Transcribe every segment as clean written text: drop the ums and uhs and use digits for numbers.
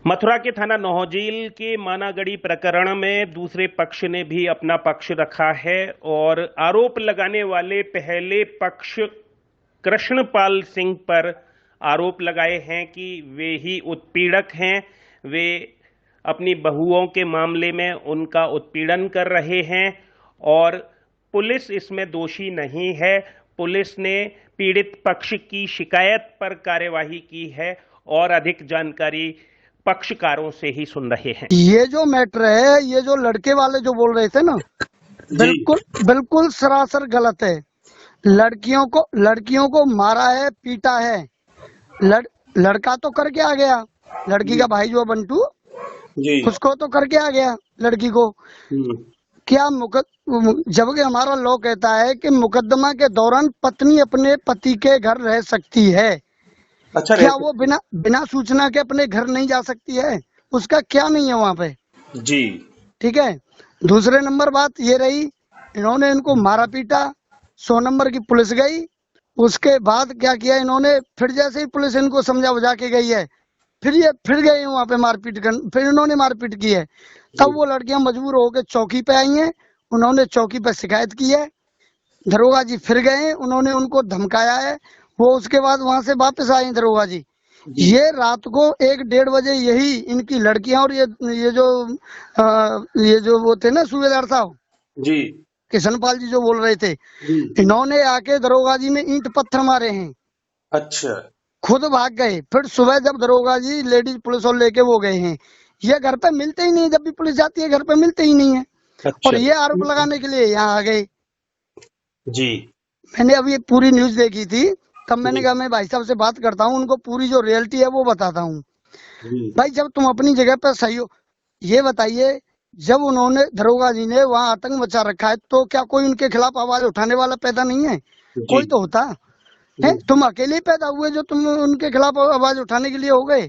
मथुरा के थाना नौहजील के मानागढ़ी प्रकरण में दूसरे पक्ष ने भी अपना पक्ष रखा है और आरोप लगाने वाले पहले पक्ष कृष्णपाल सिंह पर आरोप लगाए हैं कि वे ही उत्पीड़क हैं। वे अपनी बहुओं के मामले में उनका उत्पीड़न कर रहे हैं और पुलिस इसमें दोषी नहीं है। पुलिस ने पीड़ित पक्ष की शिकायत पर कार्यवाही की है और अधिक जानकारी पक्षकारों से ही सुन रहे हैं। ये जो मैटर है, ये जो लड़के वाले जो बोल रहे थे ना, बिल्कुल बिल्कुल सरासर गलत है। लड़कियों को मारा है, पीटा है। लड़का तो करके आ गया, लड़की का भाई जो बंटू जी उसको तो करके आ गया लड़की को। क्या जबकि हमारा लॉ कहता है कि मुकदमा के दौरान पत्नी अपने पति के घर रह सकती है। अच्छा, क्या वो बिना सूचना के अपने घर नहीं जा सकती है? उसका क्या नहीं है वहाँ पे? जी ठीक है। दूसरे नंबर बात ये रही, इन्होंने इनको मारा पीटा, 100 नंबर की पुलिस गई। उसके बाद क्या किया इन्होंने, फिर जैसे ही पुलिस इनको समझा बुझा के गई है, फिर गए वहाँ पे मारपीट कर, फिर इन्होंने मारपीट की है। तब वो लड़कियां मजबूर होकर चौकी पे आई हैं, उन्होंने चौकी पे शिकायत की है। दरोगा जी फिर गए, उन्होंने उनको धमकाया है। वो उसके बाद वहां से वापस आए दरोगा जी। ये रात को 1-1:30 बजे यही इनकी लड़कियां और ये जो वो थे ना सूबेदार साहब जी किशनपाल जी जो बोल रहे थे, जी। इन्होंने आके दरोगा जी में ईंट पत्थर मारे हैं। अच्छा खुद भाग गए। फिर सुबह जब दरोगा जी लेडीज पुलिस और लेके वो गए हैं, ये घर पे मिलते ही नहीं। जब भी पुलिस जाती है घर पे मिलते ही नहीं है। अच्छा और ये आरोप लगाने के लिए यहाँ आ गए। जी मैंने अभी ये पूरी न्यूज देखी थी, तब मैंने जी कहा मैं भाई साहब से बात करता हूँ, उनको पूरी जो रियलिटी है वो बताता हूँ। जी। भाई जब तुम अपनी जगह पर सही हो, ये बताइए, जब उन्होंने दरोगा जी ने वहाँ आतंक मचा रखा है, तो क्या कोई उनके खिलाफ आवाज उठाने वाला पैदा नहीं है? कोई तो होता है। तुम अकेले ही पैदा हुए जो तुम उनके खिलाफ आवाज उठाने के लिए हो गए।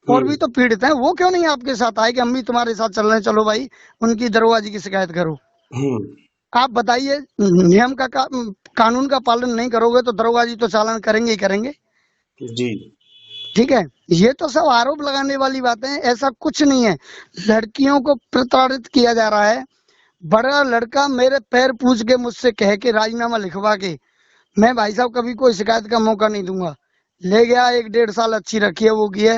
और भी तो पीड़ित हैं, वो क्यों नहीं आपके साथ आए कि हम भी तुम्हारे साथ चल रहे हैं, चलो भाई उनकी दरोगा जी की शिकायत करो। आप बताइए, नियम कानून का पालन नहीं करोगे तो दरोगा जी तो चालान करेंगे ही करेंगे। जी ठीक है। ये तो सब आरोप लगाने वाली बातें हैं, ऐसा कुछ नहीं है। लड़कियों को प्रताड़ित किया जा रहा है। बड़ा लड़का मेरे पैर पूछ के मुझसे कह के राजीनामा लिखवा के, मैं भाई साहब कभी कोई शिकायत का मौका नहीं दूंगा, ले गया। 1-1.5 साल अच्छी रखी है, वो की है।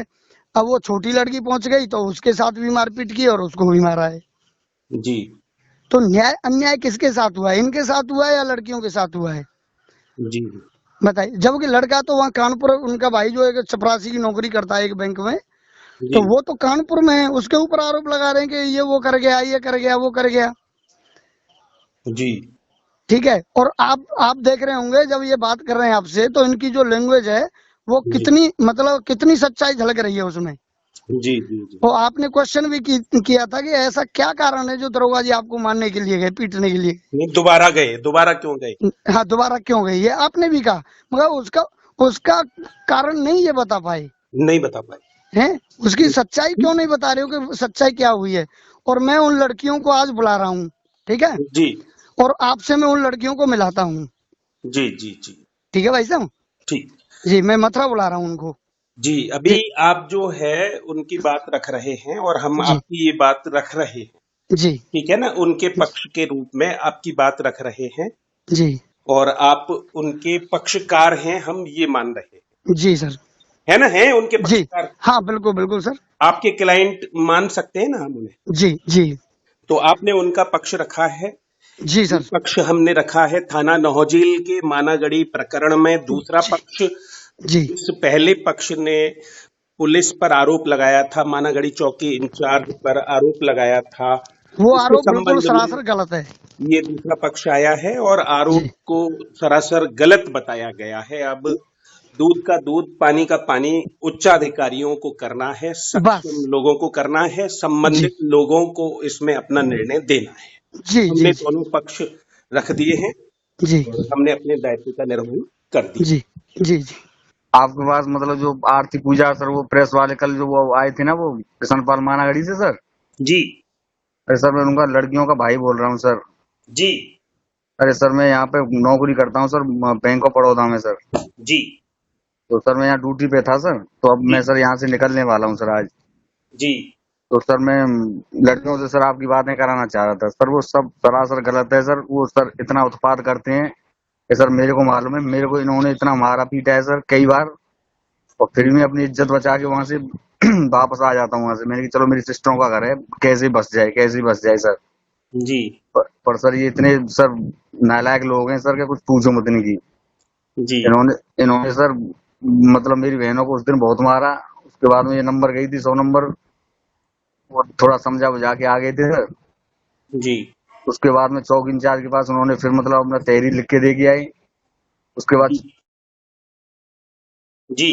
अब वो छोटी लड़की पहुंच गई तो उसके साथ भी मारपीट की और उसको भी मारा है। जी तो न्याय अन्याय किसके साथ हुआ है? इनके साथ हुआ है या लड़कियों के साथ हुआ है? जी बताइए। जबकि लड़का तो वहाँ कानपुर, उनका भाई जो है चपरासी की नौकरी करता है एक बैंक में, तो जी वो तो कानपुर में है। उसके ऊपर आरोप लगा रहे हैं कि ये वो कर गया, ये कर गया, वो कर गया। जी। ठीक है। और आप देख रहे होंगे जब ये बात कर रहे हैं आपसे, तो इनकी जो लैंग्वेज है वो कितनी सच्चाई झलक रही है उसमें। जी जी जी। तो आपने क्वेश्चन भी किया था कि ऐसा क्या कारण है जो दरोगा जी आपको मारने के लिए गए, पीटने के लिए? नहीं, दोबारा गए, दोबारा क्यों गए? हाँ, दोबारा क्यों गए ये आपने भी कहा, मगर उसका कारण नहीं ये बता पाए नहीं बता पाए। हैं। उसकी सच्चाई क्यों नहीं बता रहे हो कि सच्चाई क्या हुई है? और मैं उन लड़कियों को आज बुला रहा हूँ, ठीक है, जी और आपसे मैं उन लड़कियों को मिलाता हूँ। जी जी जी। ठीक है भाई साहब ठीक। जी, मैं मथुरा बुला रहा हूँ उनको। जी, अभी जी आप जो है उनकी बात रख रहे हैं और हम जी आपकी ये बात रख रहे हैं। जी ठीक है ना, उनके पक्ष के रूप में आपकी बात रख रहे हैं जी और आप उनके पक्षकार हैं, हम ये मान रहे हैं। जी सर। है ना, है उनके जी पक्षकार। हाँ, बिल्कुल बिल्कुल सर। आपके क्लाइंट मान सकते हैं ना हम उन्हें। जी जी तो आपने उनका पक्ष रखा है। जी ये सर। पक्ष हमने रखा है थाना नौहजील के मानागढ़ी प्रकरण में। दूसरा जी पक्ष, जी इस पहले पक्ष ने पुलिस पर आरोप लगाया था, मानागढ़ी चौकी इंचार्ज पर आरोप लगाया था। वो इसके आरोप बिल्कुल संबंध में सरासर गलत है। ये दूसरा पक्ष आया है और आरोप जी को सरासर गलत बताया गया है। अब दूध का दूध, पानी का पानी उच्चाधिकारियों को करना है, बस। सक्षम लोगों को करना है, जी संबंधित लोगों को इसमें अपना निर्णय देना है। जी हमने जी दोनों पक्ष रख दिए हैं जी और हमने अपने दायित्व का निर्वहन कर दिया। जी जी जी आपके पास मतलब जो आरती पूजा सर, वो प्रेस वाले कल जो वो आए थे ना, वो किशनपाल मानागढ़ी से सर। जी अरे सर, मैं उनका लड़कियों का भाई बोल रहा हूँ सर। जी अरे सर, मैं यहाँ पे नौकरी करता हूँ सर, बैंक ऑफ बड़ौदा में सर। जी तो सर मैं यहाँ ड्यूटी पे था सर, तो अब जी मैं सर यहाँ से निकलने वाला हूँ सर आज। जी तो सर मैं लड़कियों से सर आपकी बातें कराना चाह रहा था सर, वो सब सरासर गलत है सर। वो सर इतना उत्पात करते हैं कि सर मेरे को मालूम है, मेरे को इन्होंने इतना मारा पीटा है सर कई बार, और फिर भी मैं अपनी इज्जत बचा के वहां से वापस आ जाता हूँ वहां से। मैंने कि चलो मेरी सिस्टरों का घर है, कैसे बस जाए कैसे बस जाए सर। जी पर सर ये इतने सर नालायक लोग हैं सर, के कुछ पूछो मत नहीं की। जी इन्होंने इन्होंने सर मतलब मेरी बहनों को उस दिन बहुत मारा। उसके बाद में ये नंबर गई थी 100 नंबर, वो थोड़ा समझा बुझा के आ गए थे सर। जी उसके बाद में चौक इंचार्ज के पास उन्होंने फिर मतलब अपना तहरीर लिख के दे के आए। उसके बाद जी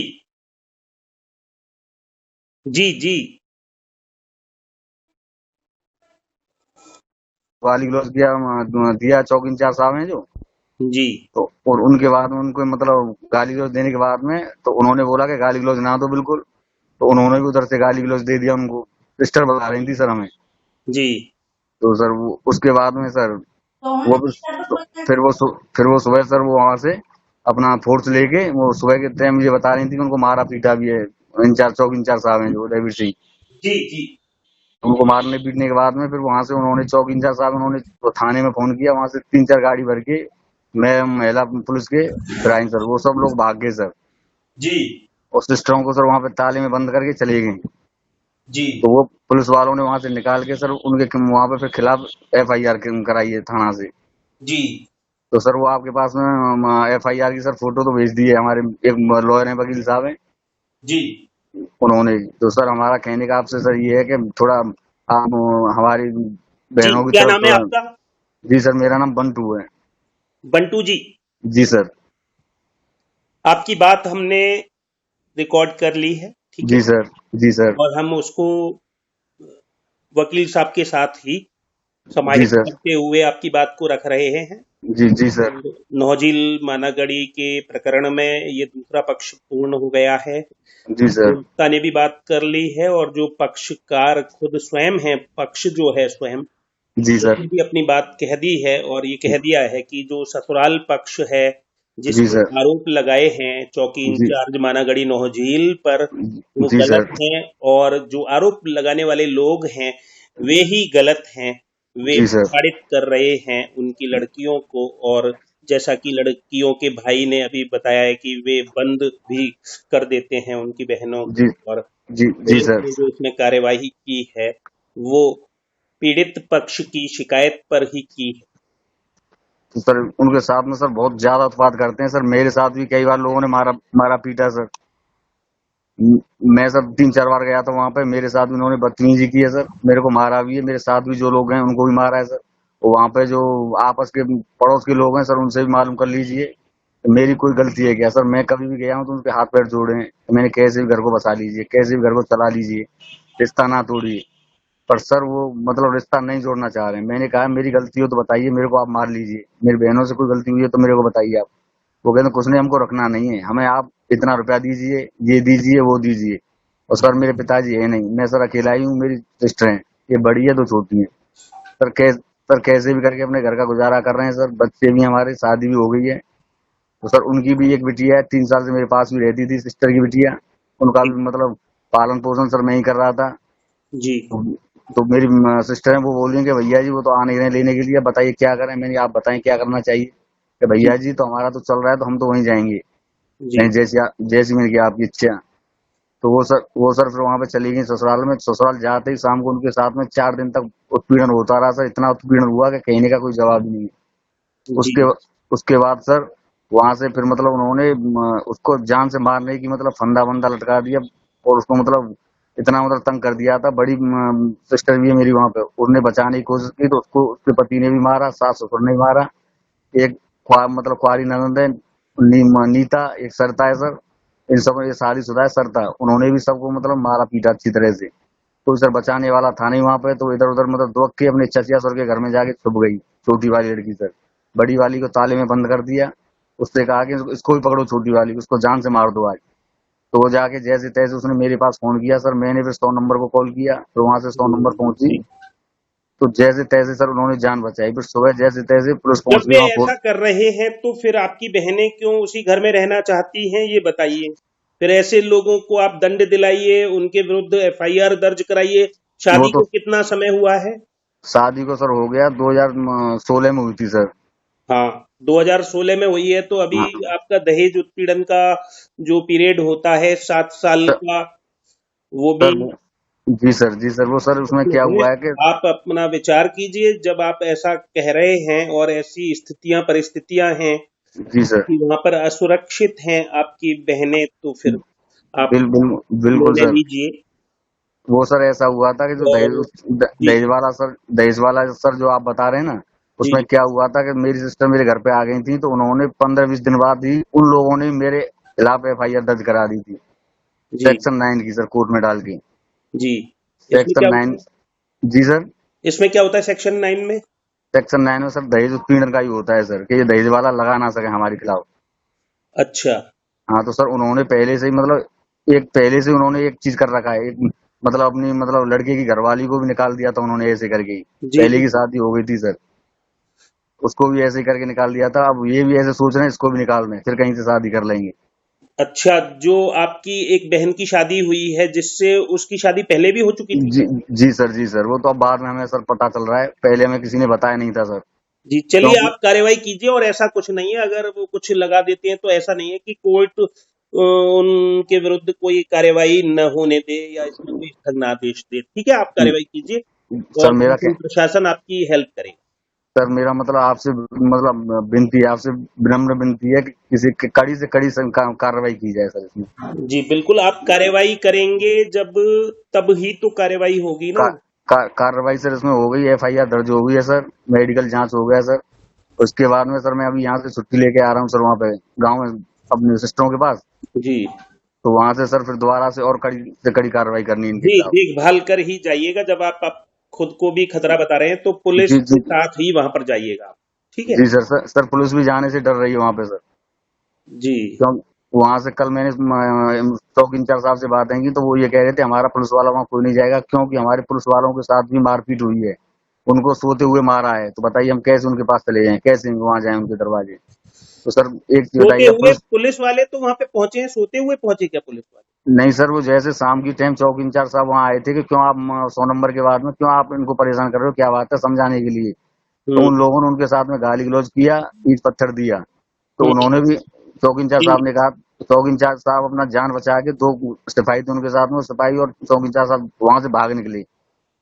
जी जी गाली गलौज किया, दिया चौक इंचार्ज साहब हैं जो। जी तो और उनके बाद में उनको मतलब गाली गलौज देने के बाद में तो उन्होंने बोला कि गाली गलौज ना दो बिल्कुल। तो उन्होंने भी उधर से गाली गलौज दे दिया उनको। सिस्टर बता रही थी सर हमें। जी तो सर वो उसके बाद में सर वो फिर वो सुबह सर वो वहां से अपना फोर्स लेके वो सुबह के टाइम मुझे बता रही थी कि उनको मारा पीटा भी है। इंचार्ज चौक इंचार्ज साहब हैं जो डेविड सिंह। जी जी उनको मारने पीटने के बाद में फिर वहां से उन्होंने चौक इंचार्ज साहब उन्होंने तो थाने में फोन किया, वहां से 3-4 गाड़ी भर के मैं महिला पुलिस के फिर आए सर। वो सब लोग भाग गए सर, जी और सिस्टरों को सर वहां पे ताले में बंद करके चले गए। जी तो वो पुलिस वालों ने वहां से निकाल के सर उनके वहां पे फिर खिलाफ FIR कराई है थाना से। जी तो सर वो आपके पास में FIR की सर फोटो तो भेज दी है, हमारे एक लॉयर है वकील साहब हैं जी उन्होंने। तो सर हमारा कहने का आपसे सर ये है कि थोड़ा आप हमारी जी बहनों की क्या तरफ नाम है थोड़ा। आपका? जी सर मेरा नाम बंटू है। बंटू जी, जी सर। आपकी बात हमने रिकॉर्ड कर ली है, ठीक है, जी सर। जी सर। और हम उसको वकील साहब के साथ ही जी समाहित सर। करते हुए आपकी बात को रख रहे हैं। जी जी सर। नौजिल मानागढ़ी के प्रकरण में ये दूसरा पक्ष पूर्ण हो गया है। जी सर। प्रवक्ता ने भी बात कर ली है और जो पक्षकार खुद स्वयं है, पक्ष जो है स्वयं, जी सर। उसने भी अपनी बात कह दी है और ये कह दिया है कि जो ससुराल पक्ष है जी जिसने सर। आरोप लगाए हैं चौकी जी इंचार्ज मानागढ़ी नौझील पर, वो जी गलत सर। हैं, और जो आरोप लगाने वाले लोग हैं वे ही गलत हैं। वे जी सर। प्रताड़ित कर रहे हैं उनकी लड़कियों को, और जैसा कि लड़कियों के भाई ने अभी बताया है कि वे बंद भी कर देते हैं उनकी बहनों जी को, और जी जी पुलिस सर। ने जो इसमें कार्यवाही की है वो पीड़ित पक्ष की शिकायत पर ही की है। तो सर उनके साथ में सर बहुत ज्यादा उत्पात करते हैं सर। मेरे साथ भी कई बार लोगों ने मारा मारा पीटा सर। मैं सर 3-4 बार गया था वहां पे, मेरे साथ भी उन्होंने बदतमीजी की है सर, मेरे को मारा भी है। मेरे साथ भी जो लोग हैं उनको भी मारा है सर। और वहां पे जो आपस के पड़ोस के लोग हैं सर उनसे भी मालूम कर लीजिए मेरी कोई गलती है क्या सर। मैं कभी भी गया हूँ तो उनके हाथ पैर जोड़े हैं, तो मैंने कैसे भी घर को बसा लीजिए, कैसे भी घर को चला लीजिए, रिश्ता ना तोड़िए। पर सर वो मतलब रिश्ता नहीं जोड़ना चाह रहे हैं। मैंने कहा मेरी गलती हो तो बताइए, मेरे को आप मार लीजिए, मेरी बहनों से कोई गलती हुई है तो मेरे को बताइए आप। वो कहते कुछ नहीं, हमको रखना नहीं है, हमें आप इतना रुपया दीजिए, ये दीजिए वो दीजिए। और सर मेरे पिताजी है नहीं, मैं सर अकेला ही हूँ, मेरी सिस्टर है, ये बड़ी है तो छोटी है। सर कैसे भी करके अपने घर का गुजारा कर रहे हैं सर। बच्चे भी हमारे, शादी भी हो गई है। तो सर उनकी भी एक बिटिया है, 3 साल से मेरे पास भी रहती थी, सिस्टर की बिटिया। उनका भी मतलब पालन पोषण सर मैं ही कर रहा था। जी तो मेरी सिस्टर है वो बोल रही है कि भैया जी वो तो आ नहीं रहे लेने के लिए, बताइए क्या करें। मैंने आप बताएं क्या करना चाहिए। कि जी भैया जी तो हमारा तो चल रहा है तो हम तो वहीं जाएंगे, जी नहीं जैसी मेरी आपकी इच्छा। तो वो सर फिर वहां पे चली गई ससुराल में। ससुराल जाते ही शाम को उनके साथ में 4 दिन तक उत्पीड़न होता रहा सर। इतना उत्पीड़न हुआ कि कहने का कोई जवाब ही नहीं है। जी उसके उसके बाद सर वहां से फिर मतलब उन्होंने उसको जान से मारने की मतलब फंदा वंदा लटका दिया, और उसको मतलब इतना मतलब तंग कर दिया था। बड़ी सिस्टर भी है मेरी वहां पे, उसने बचाने की कोशिश की तो उसको उसके पति ने भी मारा, सास ससुर ने भी मारा। एक मतलब कुआरी ननद है नीता, एक सरता है सर। इन सब ये शादीशुदा है सरता, उन्होंने भी सबको मतलब मारा पीटा अच्छी तरह से। तो सर बचाने वाला था नहीं वहां पे, तो इधर उधर मतलब दुबक के अपने चचिया सर के घर में जाके छुप गई छोटी वाली लड़की सर। बड़ी वाली को ताले में बंद कर दिया। उससे कहा कि इसको भी पकड़ो, छोटी वाली को, उसको जान से मार दो आज। तो वो जाके जैसे तैसे उसने मेरे पास फोन किया सर। मैंने फिर 100 नंबर को कॉल किया, फिर वहां से 100 नंबर पहुंची। तो जैसे तैसे सर उन्होंने जान बचाई। फिर सुबह जैसे तैसे पुलिस पहुंच जब गई वे वहां। ऐसा कर रहे हैं तो फिर आपकी बहनें क्यों उसी घर में रहना चाहती हैं, ये बताइए। फिर ऐसे लोगों को आप दंड दिलाइए, उनके विरुद्ध एफआईआर दर्ज कराइए। वो शादी तो को कितना समय हुआ है? शादी को सर हो गया 2016 में हुई थी सर। हाँ, 2016 में हुई है, तो अभी हाँ आपका दहेज उत्पीड़न का जो पीरियड होता है 7 साल सर, का, वो भी सर जी सर वो सर उसमें क्या है। हुआ है कि आप अपना विचार कीजिए, जब आप ऐसा कह रहे हैं और ऐसी स्थितियां परिस्थितियां हैं जी सर कि वहां पर असुरक्षित हैं आपकी बहनें, तो फिर आप बिल्कुल निर्णय सर। लीजिए। वो सर ऐसा हुआ था कि जो और जी दहेज वाला सर जो आप बता रहे हैं ना, जी उसमें क्या हुआ था कि मेरी सिस्टर मेरे घर पे आ गई थी, तो उन्होंने 15-20 दिन बाद ही उन लोगों ने मेरे खिलाफ एफआईआर दर्ज करा दी थी, जी सेक्शन 9 की सर, कोर्ट में डाल के। जी। इसमें सेक्शन क्या 9। होता है? जी सर। इसमें क्या होता है सेक्शन 9 में? सेक्शन 9 में सर दहेज उत्पीड़न का ही होता है सर, कि ये दहेज वाला लगा ना सके हमारे खिलाफ। अच्छा। हाँ तो सर उन्होंने पहले से ही पहले से उन्होंने एक चीज कर रखा है, एक अपनी लड़के की घरवाली को भी निकाल दिया था उन्होंने ऐसे करके ही। जी पहले जी। की शादी हो गई थी सर, उसको भी ऐसे ही करके निकाल दिया था। अब ये भी ऐसे सोच रहे हैं इसको भी निकाल दें, फिर कहीं से शादी कर लेंगे। अच्छा, जो आपकी एक बहन की शादी हुई है जिससे, उसकी शादी पहले भी हो चुकी थी? जी जी सर वो तो अब बाद में हमें सर पता चल रहा है, पहले हमें किसी ने बताया नहीं था सर। जी, चलिए क्योंकि आप कार्रवाई कीजिए, और ऐसा कुछ नहीं है, अगर वो कुछ लगा देते हैं तो ऐसा नहीं है कि कोर्ट उनके विरुद्ध कोई कार्रवाई न होने दे या इसमें कोई स्थगनादेश दे। ठीक है, आप कार्रवाई कीजिए सर और मेरा शासन प्रशासन आपकी हेल्प करेगा। सर मेरा आपसे विनती है, आपसे विनम्र विनती है कि किसी कड़ी से कड़ी कार्रवाई की जाए सर इसमें। जी बिल्कुल, आप कार्रवाई करेंगे जब, तब ही तो कार्रवाई होगी का, ना। कार्रवाई सर इसमें हो गई, एफआईआर दर्ज हो गई है सर, मेडिकल जांच हो गया सर। उसके बाद में सर मैं अभी यहाँ से छुट्टी लेके आ रहा हूँ सर, वहाँ पे गाँव में अपने सिस्टरों के पास। जी तो वहां से सर फिर दोबारा से और कड़ी से कड़ी कार्रवाई करनी है इनके जी, खिलाफ। देखभाल कर ही जाइएगा। जब आप खुद को भी खतरा बता रहे हैं तो पुलिस जी के जी साथ ही वहां पर जाइएगा आप। ठीक है। जी सर पुलिस भी जाने से डर रही है वहाँ पे सर। जी क्यों वहां से कल मैंने चौकी इंचार्ज साहब से बातें की, तो वो ये कह रहे थे हमारा पुलिस वाला वहाँ कोई नहीं जाएगा, क्योंकि हमारे पुलिस वालों के साथ भी मारपीट हुई है, उनको सोते हुए मारा है। तो बताइए हम कैसे उनके पास चले जाएं, कैसे वहां जाएं उनके दरवाजे। तो सर एक चीज सोते बताइए, अब हुए पुलिस वाले तो वहां पे पहुंचे हैं, सोते हुए पहुंचे क्या पुलिस वाले? नहीं सर, वो जैसे शाम की टाइम चौकी इंचार्ज साहब वहाँ आए थे कि क्यों आप 100 नंबर के बाद में क्यों आप इनको परेशान कर रहे हो, क्या बात है, समझाने के लिए। तो हम्म उन लोगों ने उनके साथ में गाली गलौज किया, ईंट पत्थर दिया। तो हम्म। उन्होंने भी, चौकी इंचार्ज जी साहब ने कहा, चौकी इंचार्ज साहब अपना जान बचा के, 2 सिपाही थे उनके साथ में, सिपाही और चौकी इंचार्ज साहब वहां से भाग निकले,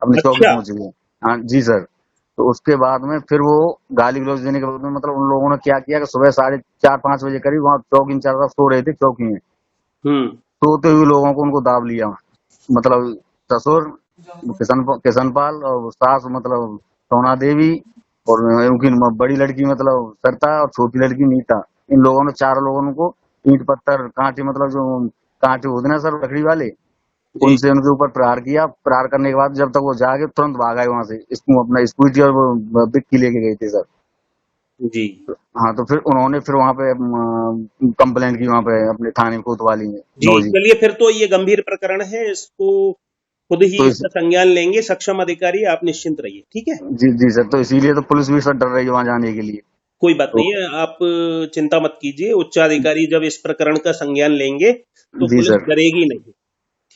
अपनी चौकी अच्छा। पहुंच गए। हाँ जी सर। तो उसके बाद में फिर वो गाली गलौज देने के बाद में उन लोगों ने क्या किया कि सुबह 4:30-5 बजे करीब वहाँ चौकी इंचार्ज साहब सो रहे थे चौकी में, हम्म। सोते हुए लोगों को उनको दाब लिया। ससुर किशनपाल और सास सोना देवी, और उनकी बड़ी लड़की सरिता, और छोटी लड़की नीता। इन लोगों ने 4 लोगों को ईंट पत्थर कांटे, जो कांटे होते ना सर लकड़ी वाले, जी उनसे उनके ऊपर प्रहार किया। प्रहार करने के बाद जब तक वो जागे तुरंत भाग आए वहां से, इसको अपना स्कूटी और वो बिक्की लेके गए थे सर। जी हाँ तो फिर उन्होंने फिर वहां पे कंप्लेंट की, वहां पे अपने थाने कोतवाली में जी। नौजी। चलिए, फिर तो ये गंभीर प्रकरण है, इसको खुद ही तो इसका संज्ञान लेंगे सक्षम अधिकारी, आप निश्चिंत रहिए। ठीक है, जी सर, तो इसीलिए तो पुलिस भी सर डर रही है वहां जाने के लिए। कोई बात तो नहीं है, आप चिंता मत कीजिए। उच्चाधिकारी जब इस प्रकरण का संज्ञान लेंगे तो जी पुलिस सर डरेगी नहीं।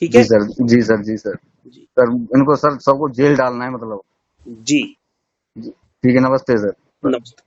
ठीक जी है। सर जी सर जी सर जी सर इनको सर सबको जेल डालना है जी। जी ठीक है, नमस्ते सर। नमस्ते।